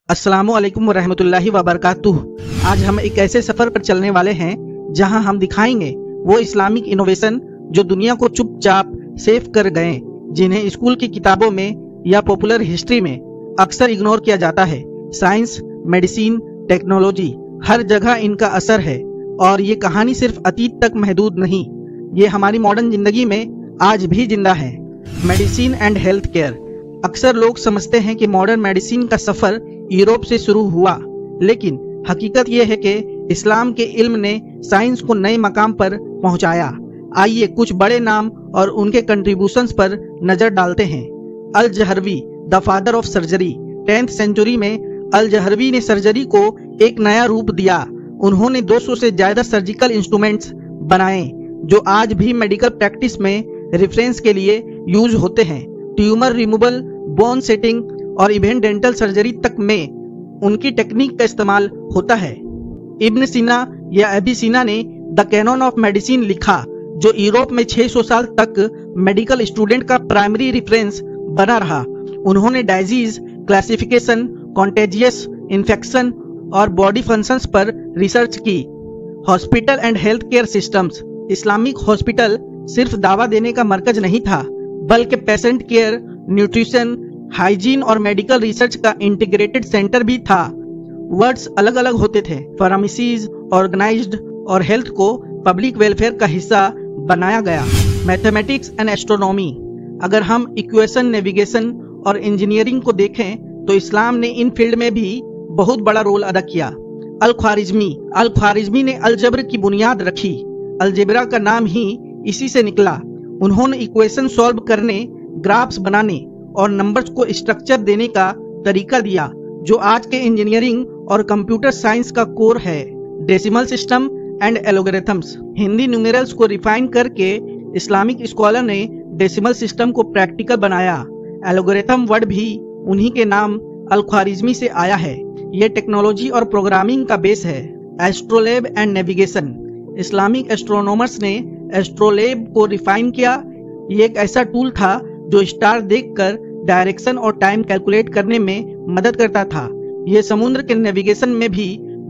अस्सलामु अलैकुम वरहमतुल्लाहि वबरकातुह। आज हम एक ऐसे सफर पर चलने वाले हैं जहां हम दिखाएंगे वो इस्लामिक इनोवेशन जो दुनिया को चुपचाप सेव कर गए, जिन्हें स्कूल की किताबों में या पॉपुलर हिस्ट्री में अक्सर इग्नोर किया जाता है। साइंस, मेडिसिन, टेक्नोलॉजी, हर जगह इनका असर है और ये कहानी सिर्फ अतीत तक महदूद नहीं, ये हमारी मॉडर्न जिंदगी में आज भी जिंदा है। Medicine and health care. अक्सर लोग समझते हैं कि मॉडर्न मेडिसिन का सफर यूरोप से शुरू हुआ, लेकिन हकीकत यह है कि इस्लाम के इल्म ने साइंस को नए मकाम पर पहुंचाया। आइए कुछ बड़े नाम और उनके कंट्रीब्यूशंस पर नजर डालते हैं। Al Zahrawi, the father of surgery. 10th century में अल जहरवी ने सर्जरी को एक नया रूप दिया। उन्होंने 200 से ज्यादा सर्जिकल इंस्ट्रूमेंट्स बनाए जो आज भी मेडिकल प्रैक्टिस में रेफरेंस के लिए यूज होते हैं। ट्यूमर रिमूवल, बोन सेटिंग और इवन डेंटल सर्जरी तक में उनकी टेक्निक का इस्तेमाल होता है। इब्न सीना या एविसेना ने द कैनन ऑफ मेडिसिन लिखा, जो यूरोप में 600 साल तक मेडिकल स्टूडेंट का प्राइमरी रेफरेंस बना रहा। उन्होंने डाइजीज क्लासिफिकेशन, कॉन्टेजियस इन्फेक्शन और बॉडी फंक्शंस पर रिसर्च की। Hospital and health care systems. Islamic hospital सिर्फ दावा देने का मरकज नहीं था, बल्कि पेशेंट केयर, न्यूट्रिशन, हाइजीन और मेडिकल रिसर्च का इंटीग्रेटेड सेंटर भी था। वर्ड्स अलग अलग होते थे। फार्मेसीज, ऑर्गेनाइज्ड और हेल्थ को पब्लिक वेलफेयर का हिस्सा बनाया गया। Mathematics and astronomy. अगर हम इक्वेशन, नेविगेशन और इंजीनियरिंग को देखें तो इस्लाम ने इन फील्ड में भी बहुत बड़ा रोल अदा किया। अल ख्वारिज़मी ने अलजब्र की बुनियाद रखी। अलजेब्रा का नाम ही इसी से निकला। उन्होंने इक्वेशन सॉल्व करने, ग्राफ्स बनाने और नंबर्स को स्ट्रक्चर देने का तरीका दिया, जो आज के इंजीनियरिंग और कंप्यूटर साइंस का कोर है। Decimal system and algorithms. Hindi numerals को रिफाइन करके इस्लामिक स्कॉलर ने डेसिमल सिस्टम को प्रैक्टिकल बनाया। एलोगरिथम वर्ड भी उन्हीं के नाम अल ख्वारिज़मी से आया है। ये टेक्नोलॉजी और प्रोग्रामिंग का बेस है। Astrolabe and navigation. Islamic astronomers ने एस्ट्रोलेब को रिफाइन किया। ये एक ऐसा टूल था जो स्टार देखकर डायरेक्शन और टाइम कैलकुलेट करने में मदद करता था। ये समुद्र के नेविगेशन में भी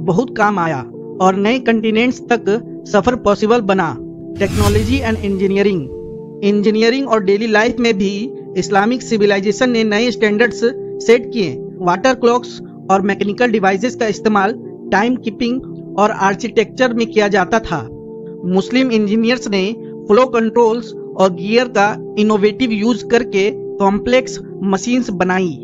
बहुत काम आया और नए कंटिनेंट्स तक सफर पॉसिबल बना। टेक्नोलॉजी एंड इंजीनियरिंग और डेली लाइफ में भी इस्लामिक सिविलाइजेशन ने नए स्टैंडर्ड्स सेट किए। वाटर क्लॉक्स और मैकेनिकल डिवाइसेस का इस्तेमाल टाइम कीपिंग और आर्किटेक्चर में किया जाता था। मुस्लिम इंजीनियर्स ने फ्लो कंट्रोल्स और गियर का इनोवेटिव यूज करके कॉम्प्लेक्स मशीन्स बनाई।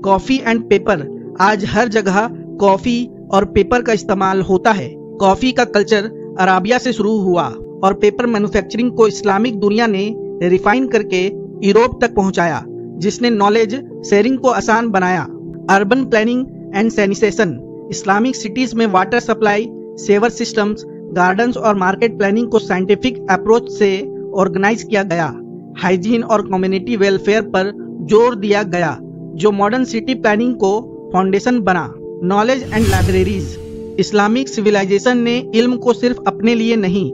Coffee and paper. आज हर जगह कॉफी और पेपर का इस्तेमाल होता है। कॉफी का कल्चर अराबिया से शुरू हुआ और पेपर मैन्युफैक्चरिंग को इस्लामिक दुनिया ने रिफाइन करके यूरोप तक पहुंचाया, जिसने नॉलेज शेयरिंग को आसान बनाया। Urban planning and sanitation. Islamic cities में water supply, sewer systems, gardens और मार्केट प्लानिंग को साइंटिफिक अप्रोच से ऑर्गेनाइज किया गया। हाइजीन और कम्युनिटी वेलफेयर पर जोर दिया गया, जो मॉडर्न सिटी प्लानिंग को फाउंडेशन बना। Knowledge and libraries. Islamic civilization ने इल्म को सिर्फ अपने लिए नहीं,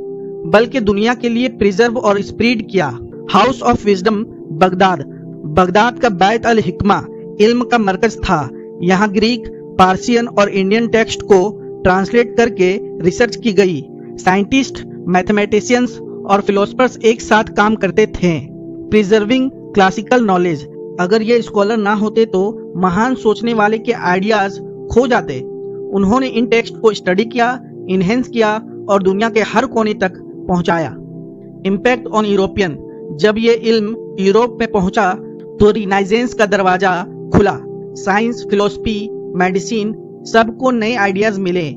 बल्कि दुनिया के लिए प्रिजर्व और स्प्रेड किया। House of wisdom. बगदाद का बैत अल हिकमा इल्म का मरकज था। यहाँ ग्रीक, पार्सियन और इंडियन टेक्स्ट को ट्रांसलेट करके रिसर्च की गई। साइंटिस्ट, मैथमेटिशियंस और फिलोसफर्स एक साथ काम करते थे। Preserving classical knowledge. अगर ये स्कॉलर ना होते तो महान सोचने वाले के आइडियाज खो जाते। उन्होंने इन टेक्स्ट को स्टडी किया, इनहेंस किया और दुनिया के हर कोने तक पहुंचाया। Impact on European. जब ये इल्म यूरोप में पहुंचा तो रिनाइजेंस का दरवाजा खुला। साइंस, फिलोसफी, मेडिसिन, सबको नए आइडियाज मिले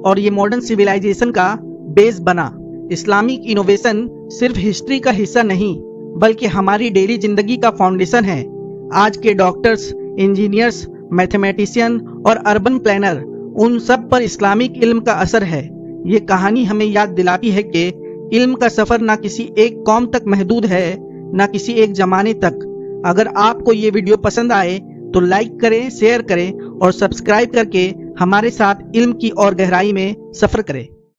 और ये मॉडर्न सिविलाइजेशन का बेस बना। इस्लामिक इनोवेशन सिर्फ हिस्ट्री का हिस्सा नहीं, बल्कि हमारी डेली जिंदगी का फाउंडेशन है। आज के डॉक्टर्स, इंजीनियर्स, मैथमेटिशियन और अर्बन प्लानर, उन सब पर इस्लामिक इल्म का असर है। ये कहानी हमें याद दिलाती है कि इल्म का सफर ना किसी एक कौम तक महदूद है, ना किसी एक जमाने तक। अगर आपको ये वीडियो पसंद आए तो लाइक करें, शेयर करें और सब्सक्राइब करके हमारे साथ इल्म की और गहराई में सफर करें।